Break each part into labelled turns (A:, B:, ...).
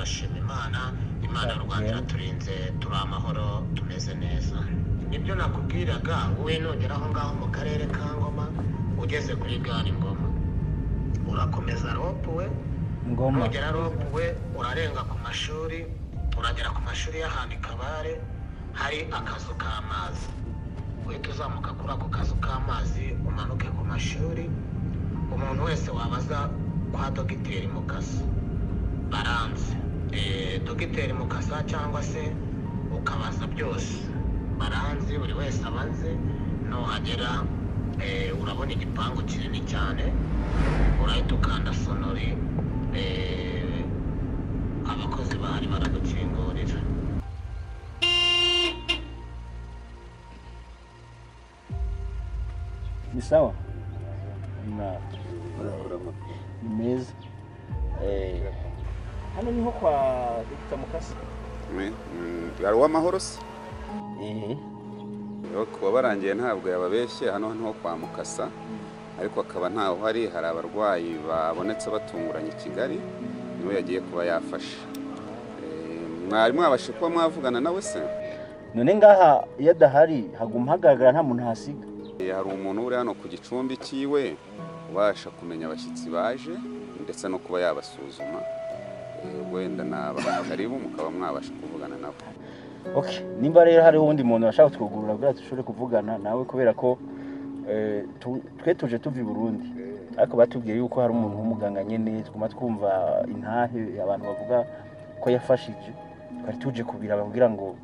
A: turashima Imana Rwanda turinze turi amahoro tumeze neza. Nibyo nakubwiraga wowe nongera aho ngaho mu karere ka Ngoma ugeze kuri gare Ngoma urakomeza ropuwe nongera ropuwe urarenga ku mashuri uragera ku mashuri y'ahandi Kabare hari akazu k'amazi uhita uzamuka kuri ako kazu k'amazi umanuke ku mashuri umuntu wese wabaza kwa Dogiteri Mukasa baranze Dogiteri Mukasa cyangwa se ukabaza byose baranze buri wese abanze nuhagera urabona igipangu kinini cyane urahita ukanda sonori abakozi bahari baragukingurira.
B: Ni sawa na meza hano niho kwa Dr. Mukasa
C: ari w'amahoro se kuba barangiye ntabwo yababeshye hano niho kwa Mukasa ariko akaba ntaho hari abarwayi babonetse batunguranye i Kigali niwe yagiye kuba yafasha. Mwari mwabashe kuba mwavugana nawe se?
B: None ngaha iyo adahari haguma hagaragara nta muntu hasiga.
C: Hari umuntu uri hano ku gicumbi cyiwe ubasha kumenya abashyitsi baje ndetse no kuba yabasuzuma wenda karibu mukaba mwabasha kuvugana nabo.
B: Okay, nimba rero hari uwundi muntu washaka twugurura bwa dushobore kuvugana nawe kubera ko twe tuje tuva i Burundi ariko batubwiye yuko hari umuntu w'umuganga nyene twumva intahe abantu bavuga ko yafashije twari tuje kubira kugira ngo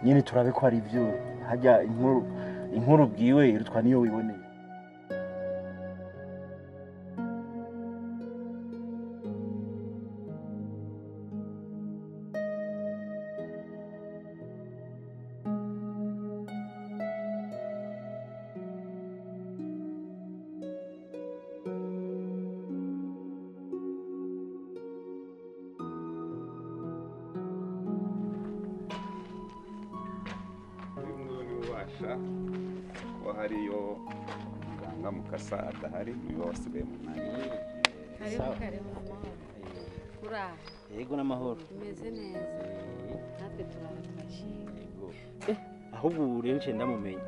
B: nyine turabe ko hari ibyo hajya inkuru bwiwe irutwa niyo wiboneye.
C: ko hariyo muganga Mukasa adahari niwe wasigaye mu mwanya.
B: Yego n'amahoro.
D: Meze neza. Natwe turabashimye.
B: Ahubwo rero nce ndamumenye.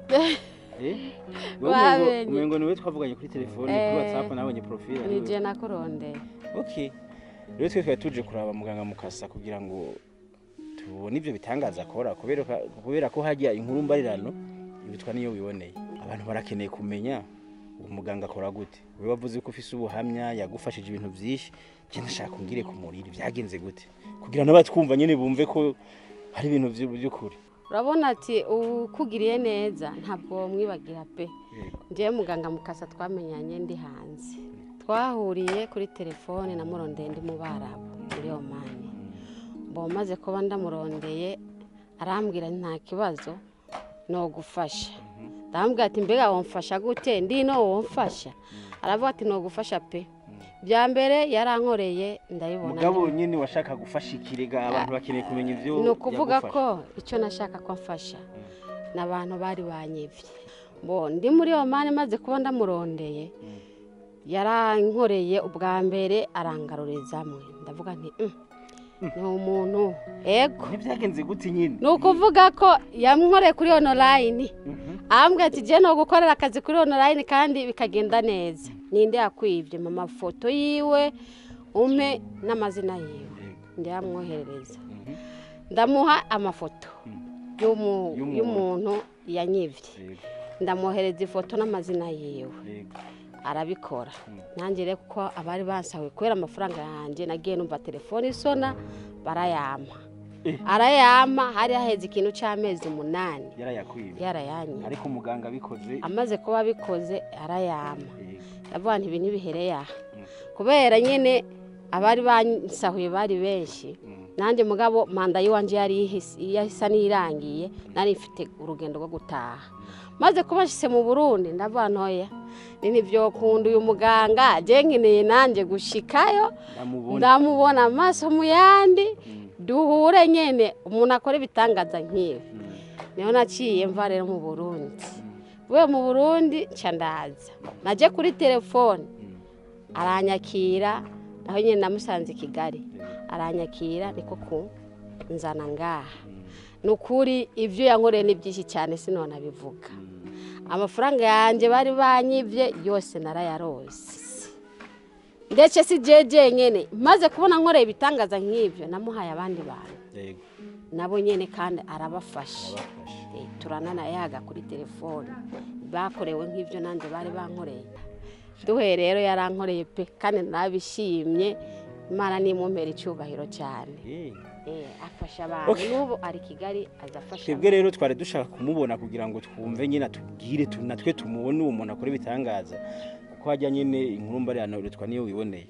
D: Wabenye.
B: Umengo niwe twavuganye kuri telefone kuri WhatsApp nabonye profile.
D: Ni je nakuronde.
B: Okay. Rero twe tuje kuraba muganga Mukasa kugira ngo tubone ibyo bitangaza akora kubera ko hajya inkuru mbarirano ibitwa niyo wiboneye. Abantu barakeneye kumenya umuganga akora gute. Wewe wavuze ko ufise ubuhamya yagufashije ibintu byinshi. Je ndashaka kumbwire ku muriri byagenze gute kugira n'abatwumva nyene bumve ko hari ibintu by'ukuri.
D: Urabona ati ukugiriye neza ntabwo mwibagira pe. Nje muganga Mukasa twamenyanye ndi hanze. Twahuriye kuri telefone na murondeye ndi mu Barabu muri Oman. Bo maze kuba ndamurondeye arambwira nta kibazo no gufasha. Ndambwira ati mbega wamfasha gute ndi no wamfasha. Aravuga ati no gufasha pe. Bya mbere yarankoreye ndayibona.
B: Mugabo nyine washaka gufasha ikirega abantu bakeneye kumenya ivyo.
D: No kuvuga ko icyo nashaka ko mfasha nabantu bari banyivye. Bo ndi muri Oman maze kuba ndamurondeye. Yarankoreye ubwa mbere arangarurezamwe. Ndavuga nti ni umuntu ego
B: ntibyagenze gute nyine.
D: Nukuvuga ko yamnkoreye kuri online. Ambwe ati je no gukorera akazi kuri online kandi bikagenda neza. Ninde yakwivye mama foto yiwe umpe n'amazina yiwe ndamwoherereza. Ndamuha amafoto y'umuntu yanyivye. Ndamwohereza ifoto n'amazina yiwe. Arabikora. Nanjye rero ko abari bansawe kwera amafaranga yanjye nagiye numva telefone isona barayama. Arayama hari haheze ikintu cy'amezi 8. Yarayanye.
B: Ariko umuganga bikoze.
D: Amaze kuba bikoze arayama. Yavuga nti ibintu bihereye aha. Kubera nyene abari bansahuye bari benshi. Nanjye mugabo manda yiwanje yari yahisa nirangiye nari mfite urugendo rwo gutaha. Maze kuba nshise mu Burundi ndavuga ntoya nini byo kunda uyu muganga je nkeneye nanje gushikayo ndamubona amaso mu yandi duhure nyene umuntu akora ibitangaza nkiwe. Niho naciye mva rero mu Burundi. We mu Burundi cyandaza naje kuri telefone aranyakira aho nyine namusanze i Kigali aranyakira niko kunzana ngaha nukuri ivyo yankoreye ni byinshi cyane sinona bivuga amafaranga yanjye bari banyivye yose narayarose ndetse si jeje nyene maze kubona nkoreye ibitangaza nk'ivyo namuhaye abandi bantu
B: yego
D: nabo nyene kandi arabafasha turanana yaga kuri telefone bakorewe nk'ivyo nanje bari bankoreye duhe rero yarankoreye pe kandi nabishimye Imana nimumpera icyubahiro cyane afasha abantu n'ubu ari Kigali azafasha
B: twebwe rero twari dushaka kumubona kugira ngo twumve nyine atubwire natwe tumubone uwo muntu akora ibitangaza kuko hajya nyine inkuru mbari hano uretwa niyo wiboneye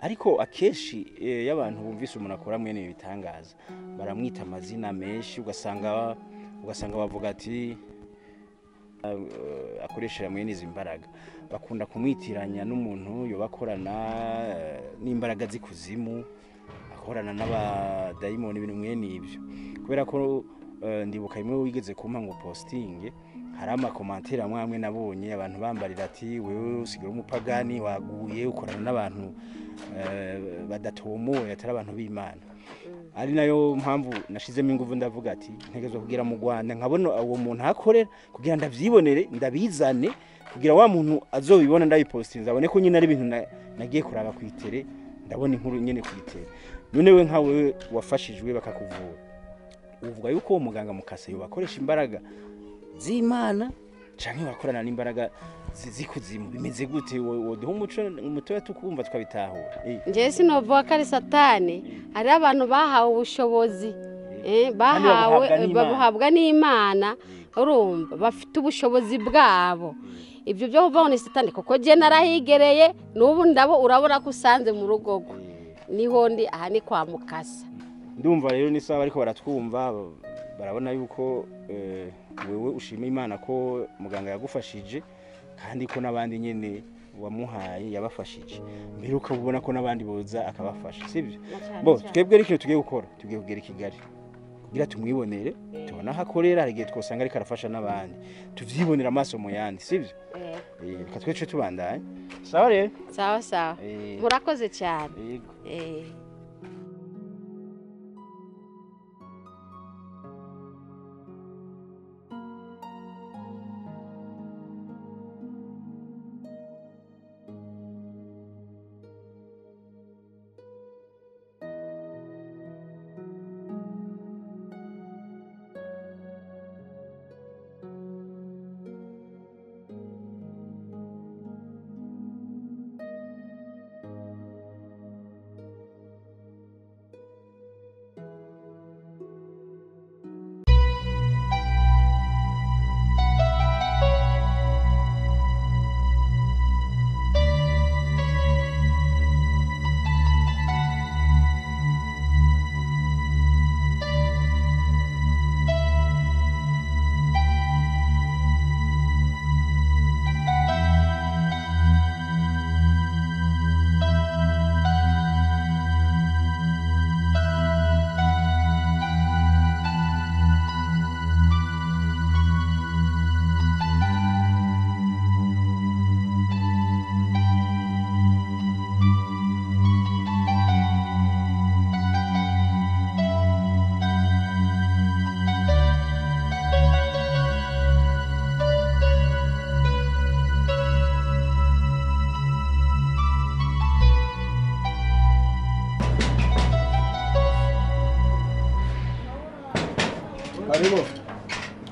B: ariko akeshi y'abantu bumvise umuntu akora mwene ibitangaza baramwita amazina menshi ugasanga bavuga ati akoresha mwene izi mbaraga bakunda kumwitiranya n'umuntu yobakorana n'imbaraga z'ikuzimu akorana n'abadayimoni ibintu mwene ibyo kubera ko ndibuka imwe wigeze kumpa ngo posting hari amakomantere amwe nabonye abantu bambarira ati wewe usigira umupagani waguye ukorana n'abantu badatomoye atari abantu b'Imana ari nayo mpamvu nashizemo ingufu ndavuga ati ntegezwe kugira mu Rwanda nkabona uwo muntu akorera kugira ndavyibonere ndabizane kugira wa muntu azobibona ndayipostinga abone ko nyine ari ibintu nagiye kuraba kwitere ndabona inkuru nyene kwitere none we nkawe wafashijwe bakakuvura uvuga yuko uwo muganga mukase bakoresha imbaraga z'Imana canke bakorana n'imbaraga zikuzimu bimeze gute woduha umuco tukumva twabitahura
D: nje sinovuga ko ari satani hari abantu bahawe ubushobozi bahabwa n'Imana urumva bafite ubushobozi bwabo ibyo byo kuvaho ni satani kuko je narahigereye n'ubu ndabo urabona ko usanze mu rugo rwe niho ndi aha ni kwa mukasa
B: ndumva rero ni sawa ariko baratwumva barabona yuko wewe ushima Imana ko muganga yagufashije kandi ko nabandi nyene wamuhaye yabafashije mbere ukabona ko nabandi boza akabafasha sibyo bo twebwe ariko tugiye gukora tugiye kugera i Kigali kugira tumwibonere tubona hakorera igihe twosanga ariko arafasha nabandi tuvyibonera amaso mu yandi sibyo reka twece tubandanye sawa rero
D: sawa murakoze cyane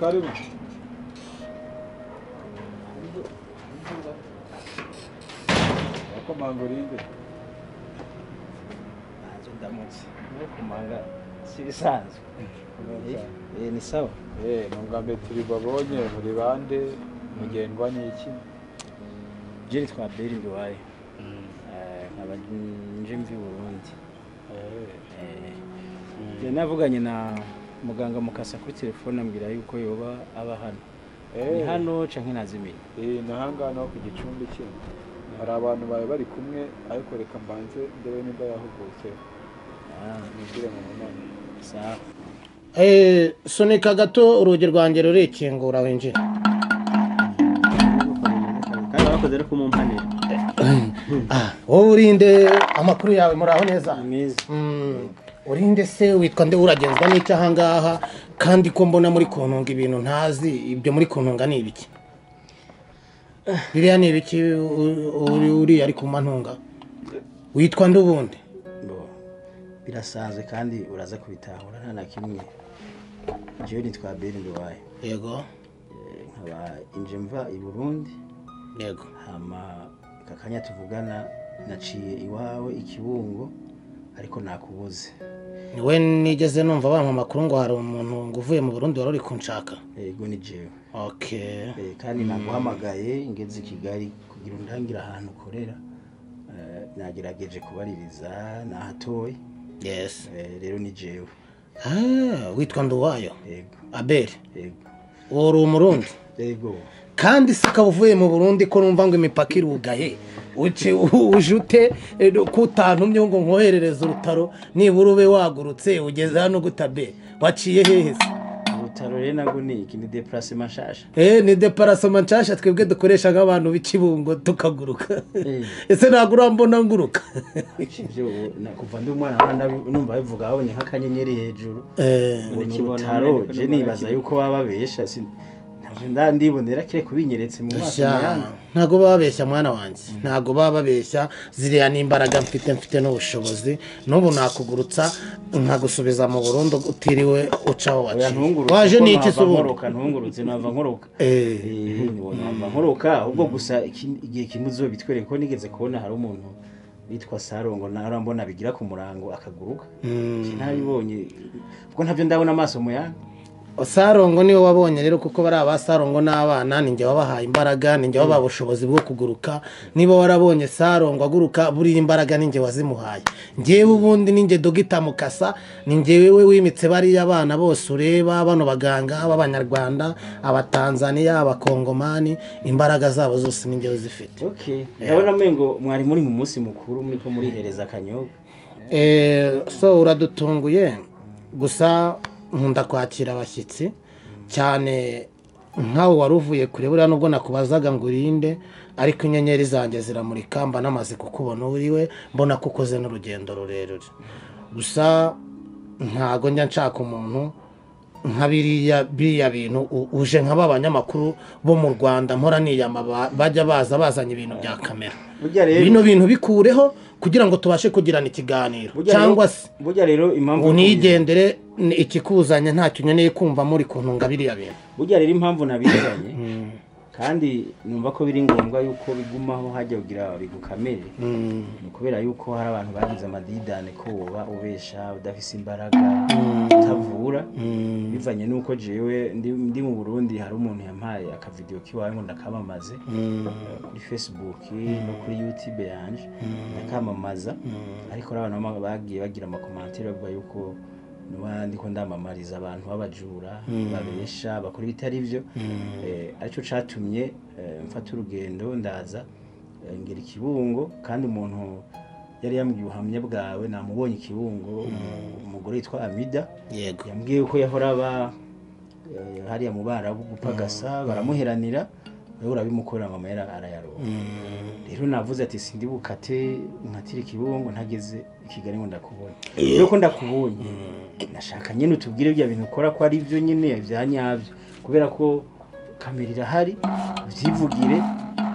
E: Karibu. Wako mangorinde.
B: Azo ndamutse. Kumanga sibisanzwe. Ni sawa.
E: Nungambe turi babonye muri bande mugendwa n'iki?
B: Je nitwa Beri Ndwaye. Nkaba nje mvi Burundi. Je navuganye na muganga mukasa kuri telefone ambwira yuko yoba aba hano ni hano canke nazimiye
E: nahangana ku gicumbi cye hari abantu bari kumwe ariko reka mbanze ndewe nimba yahugutse nigire mu munani
F: sawa sunika gato urugi rwanjye rurekingura winjira
B: murakoze rero kumumpanira.
F: Wowe urinde amakuru yawe muraho neza?
B: Mwiza.
F: Urinde se witwa nde uragenzwa n'icyo ahangaha kandi ko mbona muri kuntunga ibintu ntazi ibyo muri kuntunga ni ibiki? Biriya ni ibiki uri ari kumantunga? Witwa nde ubundi?
B: Birasanzwe kandi uraza kubitahura nta na kimwe. Jewe nitwa Beri Nduwaye.
F: Yego.
B: Nkaba inje mva i Burundi.
F: Yego.
B: Hama kakanya tuvugana naciye iwawe ikibungo ariko nakubuze.
F: Niwe nigeze numva bampa amakuru ngo hari umuntu nguvuye mu Burundi wari uri kunshaka.
B: Yego ni jewe.
F: Okay.
B: Kandi naguhamagaye ngeze i Kigali kugira undangira ahantu ukorera. Nagerageje kubaririza nahatoye.
F: Yes.
B: Rero ni jewe.
F: Witwa Nduwayo?
B: Yego.
F: Abeli?
B: Yego.
F: Uri umurundi?
B: Yego.
F: Kandi sika uvuye mu Burundi ko numva ngo imipaka irugaye ujute kutantumye ngo nkoherereza urutaro nibura ube wagurutse ugeze hano gutabe waciye hehe se?
B: Urutaro rero nago ni iki? Ni déplacement nshasha.
F: Ni déplacement nshasha twebwe dukoresha nk'abantu b'ikibungo tukaguruka. Ese ntabwo urambona nguruka?
B: Ibyo kuva ndi umwana numva bivuga abonye nk'akanyenyeri hejuru. Urutaro je nibaza yuko bababesha ndibonera kire kubinyeretse mu maso yanjye.
F: Ntago bababeshya mwana wanjye, ntago bababeshya, ziriya n'imbaraga mfite n'ubushobozi n'ubu nakugurutsa nkagusubiza mu Burundi utiriwe ucaho waje n'iki
B: suburuka ntungurutse nava nkoroka nava nkoroka ubwo gusa igihe kimuzo bitwereka ko nigeze kubona hari umuntu bitwa Sarongo narambona bigira ku murango akaguruka sinabibonye ubwo ntavyo ndabona amaso mu yanjye.
F: Sarongo niwe wabonye rero kuko bari abasarongo n'abana ninjye wabahaye imbaraga ninjye wabaha ubushobozi bwo kuguruka. Niba warabonye Sarongo aguruka buri imbaraga ninjye wazimuhaye. Ngewe ubundi ninjye Dogita Mukasa ninjye wewe wimitse bari abana bose ureba bano baganga b'Abanyarwanda Abatanzania Abakongomani imbaraga zabo zose ninjye uzifite.
B: Okay. Ndabona mengo mwari muri mu munsi mukuru muri ko muri hereza kanyoga.
F: So uradutunguye gusa nkunda kwakira abashyitsi cyane nkawe waruvuye kure buriya nubwo nakubazaga ngo urinde ariko inyenyeri zanjye ziramurika mba namaze kukubona uriwe mbona kukoze n'urugendo rurerure gusa ntago njya nshaka umuntu nka biriya bintu uje nk'aba banyamakuru bo mu Rwanda mpora niyama bajya bazanye ibintu bya kamera bino bintu bikureho kugira ngo tubashe kugirana ikiganiro cyangwa se
B: burya rero impamvu
F: unigendere ikikuzanya ntacyo nyeneye kumva muri kuntunga biriya bintu
B: burya rero impamvu nabizanye kandi numva ko biri ngombwa yuko bigumaho hajya kugira bigukamere kubera yuko hari abantu bagize amadidane ko woba ubesha udafise imbaraga utavura bivanye nuko jewe ndi mu Burundi hari umuntu yampaye akavideo kiwaye ngo ndakamamaze kuri Facebook no kuri YouTube yanje ndakamamaza ariko abantu bagiye bagira amakomantere bavuga yuko n'abandi ko ndamamariza abantu babajura babesha bakora bitari byo aricyo catumye mfata urugendo ndaza ngera ikibungo kandi umuntu yari yambwiye ubuhamya bwawe namubonye ikibungo umugore yitwa Amida yambwiye ko yahora hariya mu Barabu gupagasa baramuheranira wewe urabimukorera mama yara arayaronka rero navuze ati sindi bukate nkatira ikibungo ntageze Kigali ngo ndakubona rero ko ndakubonye nashaka nyine utubwire bya bintu ukora ko ari byo nyine byanyabyo kubera ko kamerira hari byivugire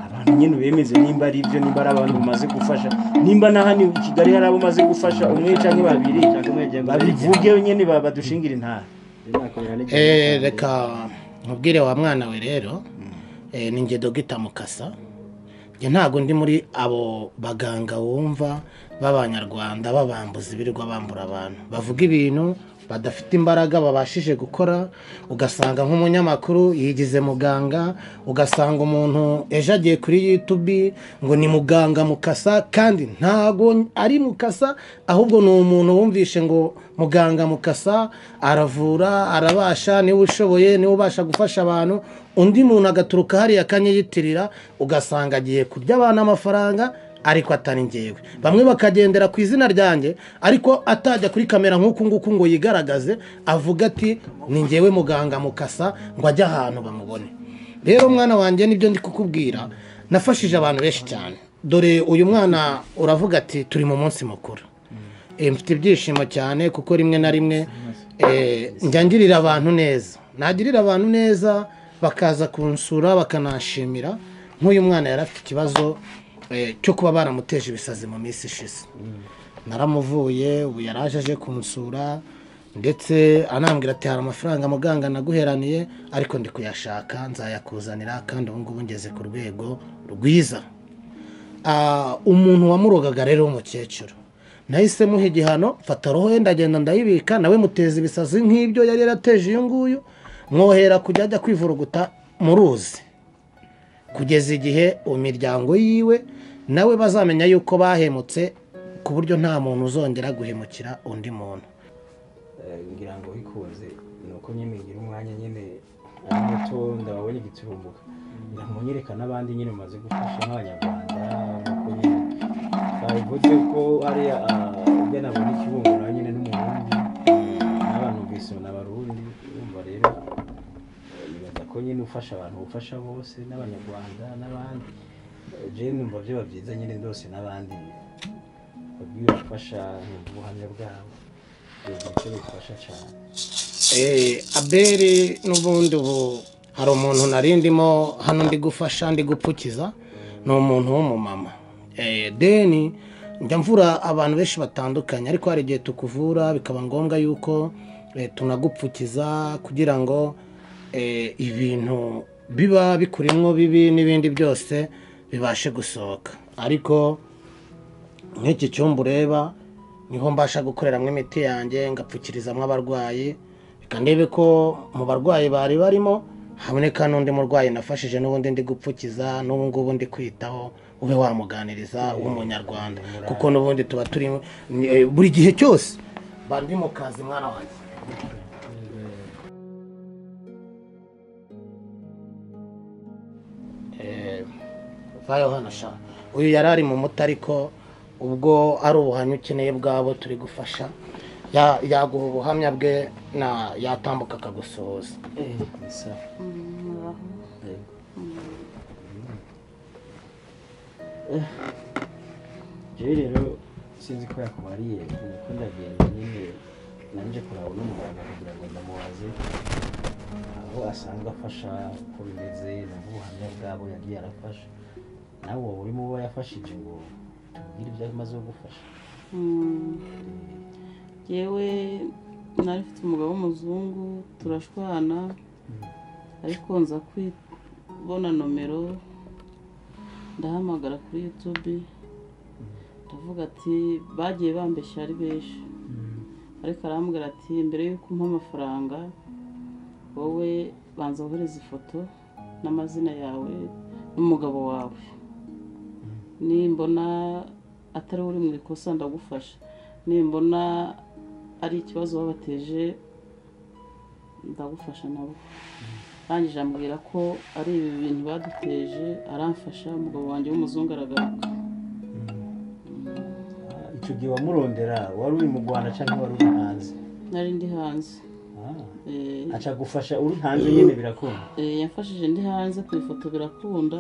B: abantu nyine bemeze nimba ari byo nimba abantu bamaze gufasha nimba nahani Kigali hari abo maze gufasha umwe canke babiri babivuge nyine babadushingira intara
F: reka nkubwire wa mwana we rero ninjye Dogita Mukasa ntago ndi muri abo baganga wumva b'Abanyarwanda babambuza ibirirwa bambura abantu bavuga ibintu badafite imbaraga babashije gukora ugasanga nk'umunyamakuru yigize muganga ugasanga umuntu ejo agiye kuri YouTube ngo ni muganga Mukasa kandi ntago ari Mukasa ahubwo ni umuntu wumvishe ngo muganga Mukasa aravura arabasha niwe ushoboye niwe ubasha gufasha abantu undi muntu agaturuka hari akanyiyitirira ugasanga agiye kurya abana amafaranga ariko atari ngewe bamwe bakagendera ku izina ryanjye ariko atajya kuri kamera nk'uku nguku ngo yigaragaze avuga ati ni ngewe muganga Mukasa ngo ajye ahantu bamubone rero mwana wanjye nibyo ndi kukubwira nafashije abantu benshi cyane dore uyu mwana uravuga ati turi mu munsi mukuru mfite ibyishimo cyane kuko rimwe na rimwe njya ngirira abantu neza nagirira abantu neza bakaza kunsura bakanashimira nk'uyu mwana yari afite ikibazo cyo kuba baramuteje ibisazi mu minsi ishize naramuvuye ubu yaraje aje kunsura ndetse anambwira ati hari amafaranga muganga naguheraniye ariko ndi kuyashaka nzayakuzanira kandi ubu ngubu ngeze ku rwego rwiza umuntu wamurogaga rero w'umukecuru nahise muha igihano mfata roho ye ndagenda ndayibika nawe muteza ibisazi nk'ibyo yari yarateje uyu nguyu mwohera kujya ajya kwivuruguta mu ruzi kugeza igihe imiryango yiwe nawe bazamenya yuko bahemutse ku buryo nta muntu uzongera guhemukira undi muntu
B: ngira ngo bikunze ni uko nyine ngira umwanya nyine ari muto ndababonye igiturumbuka ngira ngo nyereka n'abandi nyine bamaze gufasha nk'abanyarwanda nuko nyine twabivuze ko ari ubwo nabona ikibungo nawe nyine n'umurundi n'abantu bwisoro n'abarundi urumva rero nibaza ko nyine ufasha abantu ufasha bose n'abanyarwanda n'abandi je numva byo bavyiza nyine ndose n'abandi babwiye bafasha ubuhamya bwabo icyo bifasha cyane
F: aberi n'ubundi ubu hari umuntu narindimo hano ndi gufasha ndi gupfukiza ni umuntu w'umumama deni njya mvura abantu benshi batandukanye ariko hari igihe tukuvura bikaba ngombwa yuko tunagupfukiza kugira ngo ibintu biba bikurimwo bibi n'ibindi byose bibashe gusohoka ariko nk'iki cyumba ureba niho mbasha gukoreramo imiti yanjye ngapfukirizamo abarwayi reka ndebe ko mu barwayi bari barimo haboneka n'undi murwayi nafashije n'ubundi ndi gupfukiza n'ubu ngubu ndi kwitaho ube wamuganiriza w'umunyarwanda kuko n'ubundi tuba turi buri gihe cyose bandi mu kazi mwana wanjye vayo hano sha uyu yari ari mu muti ariko ubwo ari ubuhamya ukeneye bwabo turi gufasha yaguha ubuhamya bwe yatambuka akagusohoza
B: jewe rero sinzi ko yakubariye kuko ndagenda nyine nanje kuraba n'umuganga kugira ngo ndamubaze aho asanzwe afasha uko bimeze n'ubuhamya bwabo yagiye arafasha nawe wowe urimo uwo yafashije ngo tubwire ibyo amaze gufasha
G: yewe nari mfite umugabo w'umuzungu turashwana ariko nza kwibona nomero ndahamagara kuri YouTube ndavuga ati bagiye bambeshya ari benshi ariko arambwira ati mbere y'uko umpa amafaranga wowe banza wohereza ifoto n'amazina yawe n'umugabo wawe nimbona atari uri mu ikosa ndagufasha nimbona ari ikibazo babateje ndagufasha nabo rangije ambwira ko ari ibi bintu baduteje aramfasha umugabo wanjye w'umuzungu aragaruka
B: icyo gihe wamurondera wari uri mu Rwanda cyangwa wari uri hanze
G: nari ndi hanze
B: aca gufasha uri hanze nyine birakunda
G: yafashije ndi hanze ku ifoto birakunda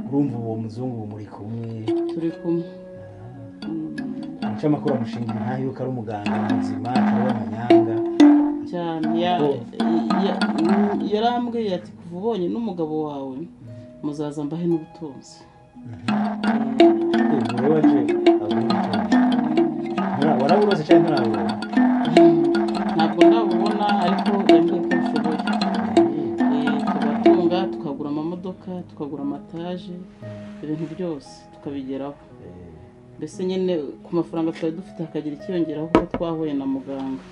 B: urumva uwo muzungu muri kumwe
G: turi kumwe
B: icyo amakuru amushinga ntaho yuko ari umuganga muzima atari amanyanga
G: cyane yarambwiye ati kuva ubonye n'umugabo wawe muzaza mbahe n'ubutunzi
B: waraburoze cyangwa ntarabubona
G: ntabwo ndabubona ariko yambwiye ko bishoboye tugatunga tukagura amamodoka tukagura amataje ibintu byose tukabigeraho mbese nyine ku mafaranga twari dufite hakagira ikiyongeraho kuko twahuye na muganga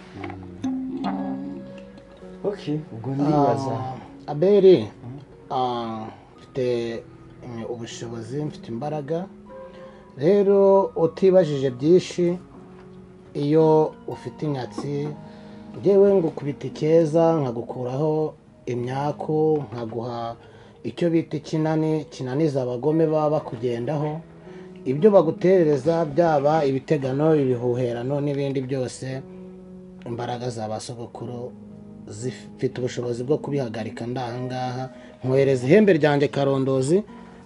B: ubwo ndibaza
F: aberi mfite ubushobozi mfite imbaraga rero utibajije byinshi iyo ufite inyatsi ngewe ngukubita ikeza nkagukuraho imyaku nkaguha icyo bita ikinani kinaniza abagome baba bakugendaho ibyo baguterereza byaba ibitegano ibihuherano n'ibindi byose imbaraga za ba sogokuru zifite ubushobozi bwo kubihagarika ndahangaha nkohereza ihembe ryanjye Karondozi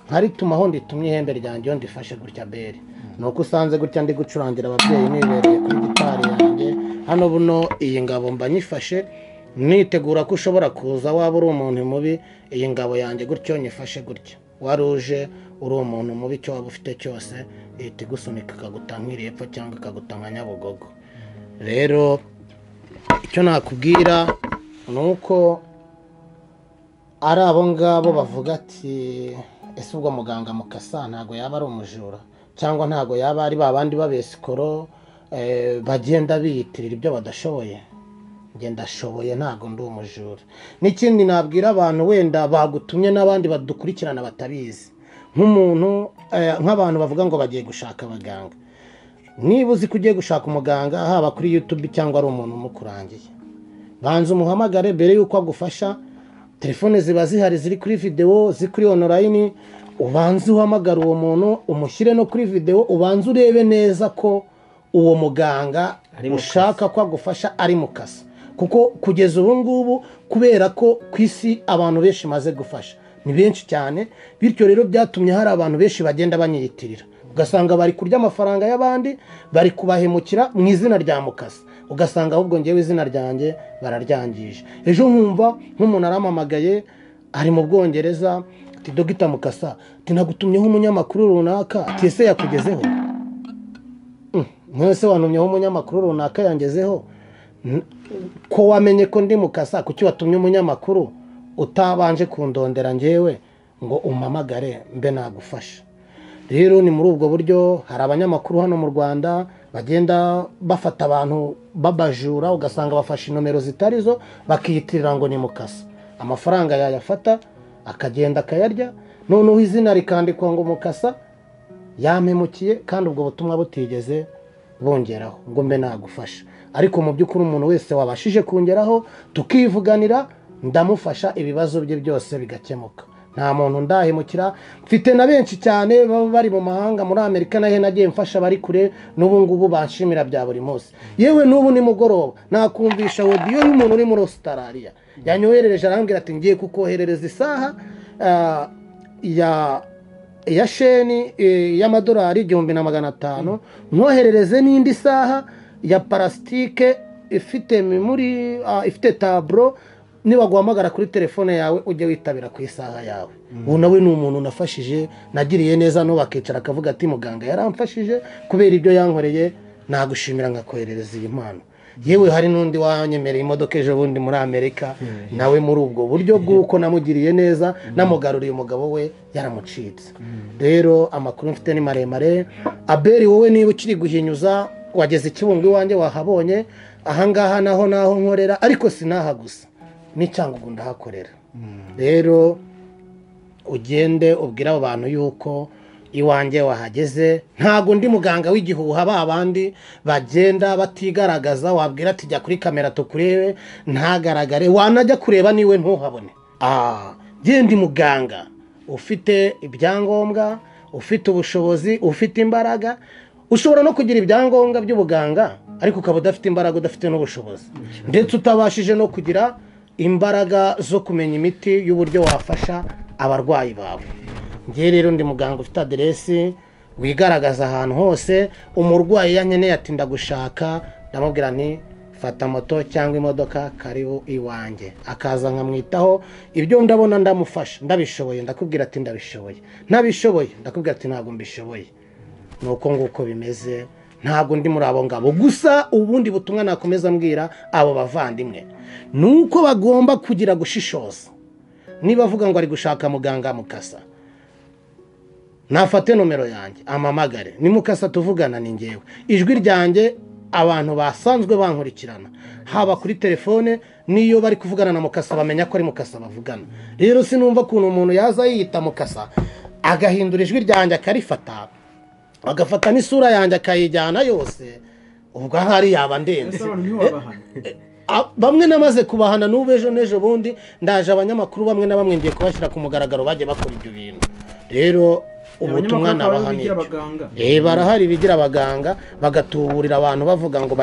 F: nkaritumaho nditumye ihembe ryanjye iyo ndifashe gutya beri nuko usanze gutya ndi gucurangira ababyeyi nibereye kuri gitari yanjye hano buno iyi ngabo mba nyifashe nitegura ko ushobora kuza waba uri umuntu mubi iyi ngabo yanjye gutyo nyifashe gutya wari uje uri umuntu mubi icyo waba ufite cyose ihita igusunika ikaguta nk'irepfo cyangwa ikaguta nka Nyabugogo rero icyo nakubwira ni uko ari abo ngabo bavuga ati ese ubwo muganga Mukasa ntabwo yaba ari umujura cyangwa ntabwo yaba ari babandi babesikoro bagenda biyitirira ibyo badashoboye njye ndashoboye ntabwo ndi umujura n'ikindi nabwira abantu wenda bagutumye n'abandi badukurikirana batabizi nk'umuntu nk'abantu bavuga ngo bagiye gushaka abaganga niba uzi ko ugiye gushaka umuganga haba kuri YouTube cyangwa ari umuntu umukurangiye banza umuhamagare mbere y'uko agufasha telefone ziba zihari ziri kuri video ziri kuri online ubanze uhamagara uwo muntu umushyire no kuri video ubanze urebe neza ko uwo muganga ushaka ko agufasha ari Mukasa kuko kugeza ubu ngubu kubera ko ku isi abantu benshi maze gufasha ni benshi cyane bityo rero byatumye hari abantu benshi bagenda banyiyitirira ugasanga bari kurya amafaranga y'abandi bari kubahemukira mu izina rya Mukasa ugasanga ahubwo ngewe izina ryanjye bararyangije ejo nkumva nk'umuntu arampamagaye ari mu Bwongereza ati Dr Mukasa ati nagutumyeho umunyamakuru runaka ati ese yakugezeho mwese wantumyeho umunyamakuru runaka yangezeho ko wamenye ko ndi Mukasa kuki watumye umunyamakuru utabanje kundondera ngewe ngo umpamagare mbe nagufasha rero ni muri ubwo buryo hari abanyamakuru hano mu Rwanda bagenda bafata abantu babajura ugasanga bafashe nomero zitarizo bakiyitirira ngo ni Mukasa amafaranga yayafata akagenda akayarya noneho izina rikandikwa ngo Mukasa yamemukiye kandi ubwo butumwa butigeze bongeraho ngo mbe nagufasha ariko mu by'ukuri umuntu wese wabashije kongeraho tukivuganira ndamufasha ibibazo bye byose bigakemuka nta muntu ndahemukira mfite na benshi cyane baba bari mu mahanga muri Amerika nahe nagiye mfasha bari kure n'ubu ngubu banshimira bya buri munsi yewe n'ubu ni mugoroba nakumvisha audio y'umuntu uri muri Australia yanyoherereje arambwira ati ngiye kukoherereza isaha ya sheni y'amadolari 1500 nkoherereze n'indi saha ya parasitike ifite memori ifite tablo niba guhamagara kuri telefone yawe ujye witabira ku isaha yawe ubu nawe ni umuntu nafashije nagiriye neza no bakicara akavuga ati muganga yaramfashije kubera ibyo yankoreye nagushimira ngakoherereza iyi mpano yewe hari n'undi wanyemereye imodoka ejo bundi muri Amerika nawe muri ubwo buryo bw'uko namugiriye neza namugaruriye umugabo we yaramucitse rero amakuru mfite ni maremare Abeli wowe niba ukiri guhinyuza wageze Kibungo iwanjye wahabonye ahangaha naho nkorera ariko sinaha gusa n'icyangugu ndahakorera rero ugende ubwira abo bantu yuko iwanjye wahageze ntago ndi muganga w'igihuha babandi bagenda batigaragaza wabwira ati jya kuri kamera tukurebe ntagaragare wanajya kureba niwe ntuhabone ndi muganga ufite ibyangombwa ufite ubushobozi ufite imbaraga ushobora no kugira ibyangombwa by'ubuganga ariko ukaba udafite imbaraga udafite n'ubushobozi ndetse utabashije no kugira imbaraga zo kumenya imiti y'uburyo wafasha abarwayi bawe ngiye rero ndi muganga ufite aderesi wigaragaza ahantu hose umurwayi yankeneye ati ndagushaka ndamubwira nti fata moto cyangwa imodoka karibu iwanjye akaza nkamwitaho ibyo ndabona ndamufasha ndabishoboye ndakubwira ati ndabishoboye ntabishoboye ndakubwira ati ntabwo mbishoboye nuko nguko bimeze ntabwo ndi muri abo ngabo gusa ubundi butumwa nakomeza mbwira abo bavandimwe nuko bagomba kugira gushishoza niba avuga ngo ari gushaka muganga Mukasa nafate nomero yanjye amamagare ni Mukasa tuvugana ni ngewe ijwi ryanjye abantu basanzwe bankurikirana haba kuri telefone niyo bari kuvugana na Mukasa bamenya ko ari Mukasa bavugana rero sinumva kuntu umuntu yaza yiyita Mukasa agahindura ijwi ryanjye akarifata agafata n'isura yanjye akayijyana yose ubwo hari yaba ndenze bamwe namaze kubahana n'ubu ejo n'ejo bundi ndaje abanyamakuru bamwe na bamwe ngiye kubashyira ku mugaragaro bagiye bakora ibyo bintu rero ubutumwa nabahanira barahari bigira abaganga bagatuburira abantu bavuga ngo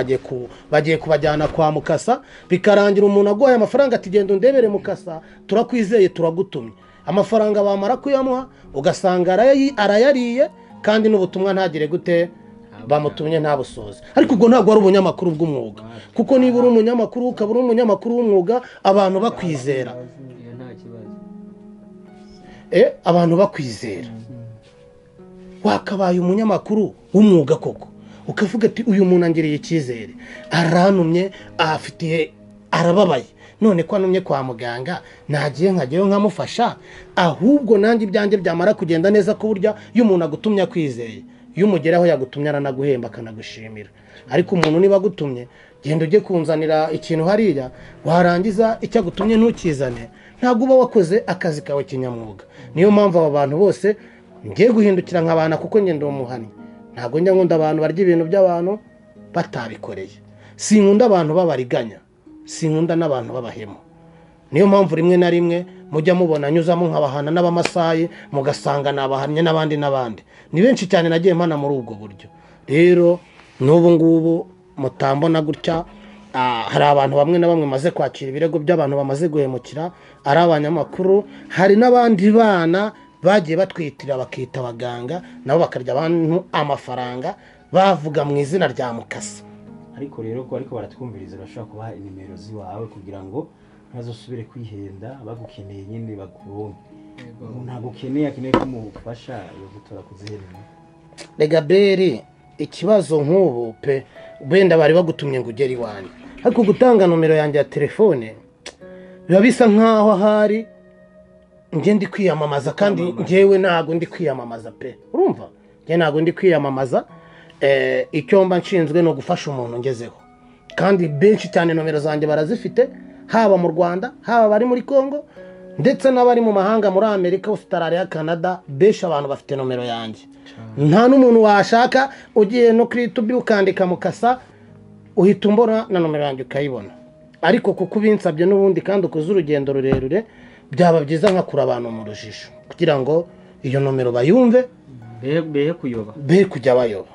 F: bagiye kubajyana kwa Mukasa bikarangira umuntu agoye amafaranga ati genda undebere Mukasa turakwizeye turagutumye amafaranga bamara kuyamuha ugasanga arayariye kandi n'ubutumwa ntagire gute bamutumye ntabusoze. Ariko ubwo ntabwo ari ubunyamakuru bw'umwuga, kuko niba uri umunyamakuru ukaba uri umunyamakuru w'umwuga abantu bakwizera, abantu bakwizera, wakabaye umunyamakuru w'umwuga koko ukavuga ati uyu muntu angiriye icyizere, aranumye, afitiye, arababaye, none ko anumye kwa muganga nagiye nkajyayo nkamufasha, ahubwo nanjye ibyanjye byamara kugenda neza ku buryo iyo umuntu agutumye akwizeye, iyo umugeraho yagutumye aranaguhemba akanagushimira. Ariko umuntu niba agutumye genda ujye kunzanira ikintu hariya, warangiza icyo agutumye ntukizane, ntabwo uba wakoze akazi kawe kinyamwuga. Niyo mpamvu aba bantu bose ngiye guhindukira nk'abana, kuko njye ndi umuhani, ntabwo njya nkunda abantu barya ibintu by'abantu batabikoreye, sinkunda abantu babariganya, sinkunda n'abantu babahemu. Niyo mpamvu rimwe na rimwe mujya mubona nyuzamo nk'abahana n'abamasayi mugasanga nabahanye n'abandi ni benshi cyane nagiye mpana muri ubwo buryo. Rero n'ubu ngubu mutambona gutya, hari abantu bamwe na bamwe maze kwakira ibirego by'abantu bamaze guhemukira ari abanyamakuru, hari n'abandi bana bagiye batwitira bakita abaganga nabo bakarya abantu amafaranga bavuga mu izina rya Mukasa.
B: Ariko rero ko ariko baratwumviriza bashobora kubaha inimero ziwawe kugira ngo ntazosubire kwihenda, bagukeneye nyine bakuronke. Ntabwo akeneye ko mufasha yo gutora kuziherera.
F: Rega Beri, ikibazo nk'ubu pe wenda bari bagutumye ngo ugere iwanjye, ariko gutanga nomero yanjye ya telefone biba bisa nk'aho ahari njye ndi kwiyamamaza, kandi njyewe ntabwo ndi kwiyamamaza pe, urumva njye ntabwo ndi kwiyamamaza. Icyo mba nshinzwe no gufasha umuntu ngezeho, kandi benshi cyane nomero zanjye barazifite, haba mu Rwanda, haba bari muri Kongo, ndetse n'abari mu mahanga muri Amerika, Australia, Canada, benshi abantu bafite nomero yanjye. Nta n'umuntu washaka ugiye no kuri YouTube ukandika Mukasa uhita umbona na nomero yanjye ukayibona. Ariko kuko ubinsabye n'ubundi kandi ukoze urugendo rurerure, byaba byiza nkakura abantu mu rujijo kugira ngo iyo nomero bayumve, be kujya bayoba.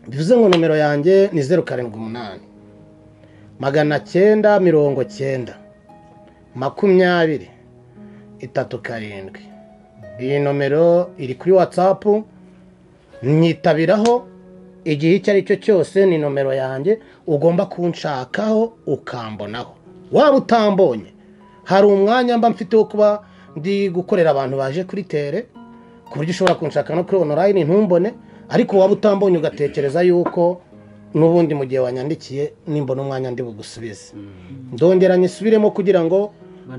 F: Bivuze ngo nomero yanjye ni 078 990 20 37. Iyi nomero iri kuri WhatsApp, nyitabiraho igihe icyo ari cyo cyose. Ni nomero yanjye ugomba kunshakaho ukambonaho. Waba utambonye, hari umwanya mba mfite wo kuba ndi gukorera abantu baje kuri tere, ku buryo ushobora kunshaka no kuri online ntumbone. Ariko waba utambonye ugatekereza yuko n'ubundi mu gihe wanyandikiye nimbona umwanya ndi bugusubize, ndongera nyisubiremo kugira ngo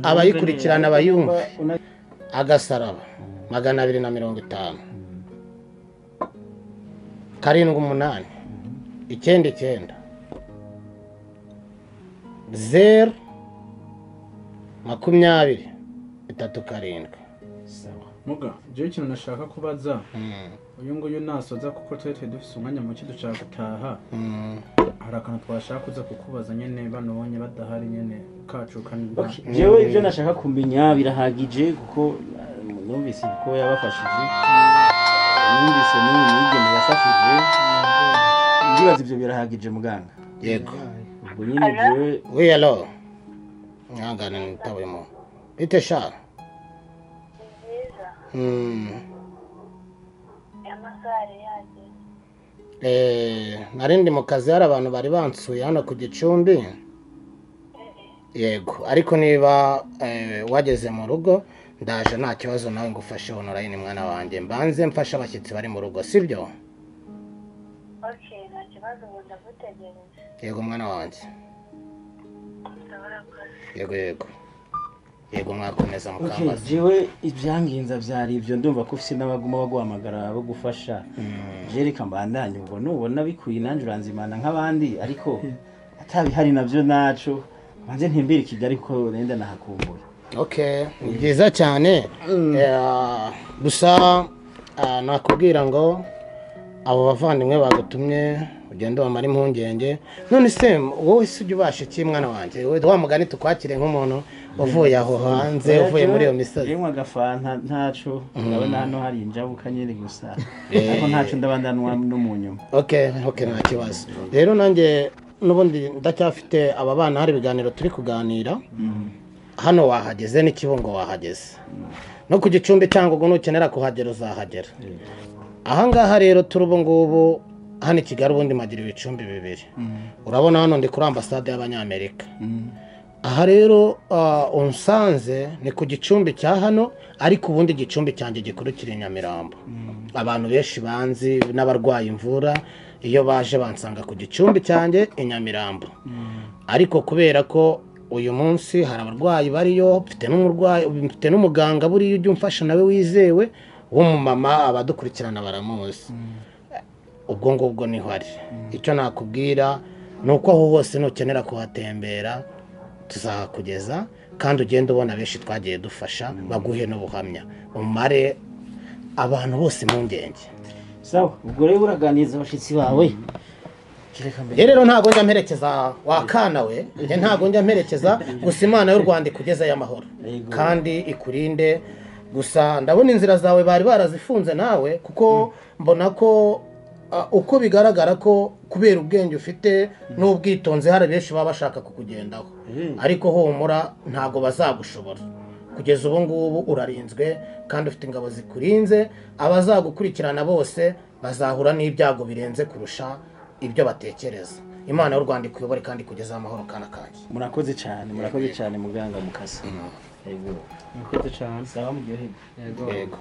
F: abayikurikirana bayumve. Agasaraba 250 78 99 0 20
H: Muga, je ikintu nashaka kubaza, uyu nguyu nasoza kuko twete dufise umwanya muke dushaka gutaha, hari akantu twashaka kuza kukubaza nyene banobonye badahari nyene kacu kandi
B: jewe ibyo nashaka kumenya birahagije, kuko numvise ko yabafashije, numvise n'umwigeme yafashije, ndibaza ibyo birahagije muganga.
F: Yego,
B: ubwo nyine jewe
F: we allo ngana nitawemo bite sha. Narindi mu kazi, hari abantu bari bansuye hano ku Gicumbi. Yego, ariko niba wageze mu rugo ndaje nta kibazo, nawe ngufashe online mwana wanjye, mbanze mfasha abashyitsi bari mu rugo, sibyo?
I: Okay, nta kibazo, ndagutegereje.
F: Yego mwana wanjye. Yego mwakomeza mukambaza.
B: Jewe ibyanginza byari ibyo, ndumva ko ufite n'abaguma baguhamagara bo gufasha. Jereka mbandanye, ubwo nubona bikuye nanjye uranzimana nk'abandi, ariko atabihari nabyo naco manze ntembere Kigali ko nenda nahakumbuye.
F: Okay, ni byiza cyane. Gusa nakubwira ngo abo bavandimwe bagutumye ugende wamara impungenge. None se wowe se ujya ubasha iki mwana wanjye? Wowe wa mugani tukwakire nk'umuntu uvuye aho hanze, uvuye muri iyo misozi.
B: Yemwe agafanta ntaco, ndabona hano hari injabuka nyine gusa, ariko ntaco ndabandanwa no mu nyuma.
F: Okay, nta kibazo. Rero nanjye n'ubundi ndacyafite aba bana, hari ibiganiro turi kuganira. hano wahageze n'ikibungo wahageze no ku gicumbi cyangwa ngo nukenera kuhagera uzahagera ahangaha rero turi ubu ngubu hano i Kigali ubundi magira ibicumbi bibiri urabona hano ndi kuri ambasade y'abanyamerika aha rero unsanze ni ku gicumbi cya hano ariko ubundi igicumbi cyanjye gikurikira i Nyamirambo abantu benshi banzi n'abarwaye imvura iyo baje bansanga ku gicumbi cyanjye i Nyamirambo ariko kubera ko uyu munsi hari abarwayi bariyo mfite n'umuganga buriya ujya umfasha nawe wizewe w'umumama abadukurikirana baramuzi ubwo ngubwo niho ari icyo nakubwira ni uko aho hose nukenera kuhatembera tuzahakugeza kandi ugenda ubona benshi twagiye dufasha baguhe n'ubuhamya umare abantu bose impungenge
B: sawa ubwo rero uraganiriza abashyitsi bawe
F: rero ntabwo njya mperekeza wakana we ntabwo njya mperekeza gusa Imana y'u Rwanda ikugezeyo amahoro kandi ikurinde gusa ndabona inzira zawe bari barazifunze nawe kuko mbona ko uko bigaragara ko kubera ubwenge ufite n'ubwitonzi hari benshi baba bashaka kukugendaho ariko humura ntabwo bazagushobora kugeza ubu ngubu urarinzwe kandi ufite ingabo zikurinze abazagukurikirana bose bazahura n'ibyago birenze kurusha ibyo batekereza Imana y'u Rwanda ikuyobore kandi kugeza amahoro kana kanjye
B: murakoze cyane muganga mukasa yego
H: murakoze cyane
B: sawa muryoherwe
F: yego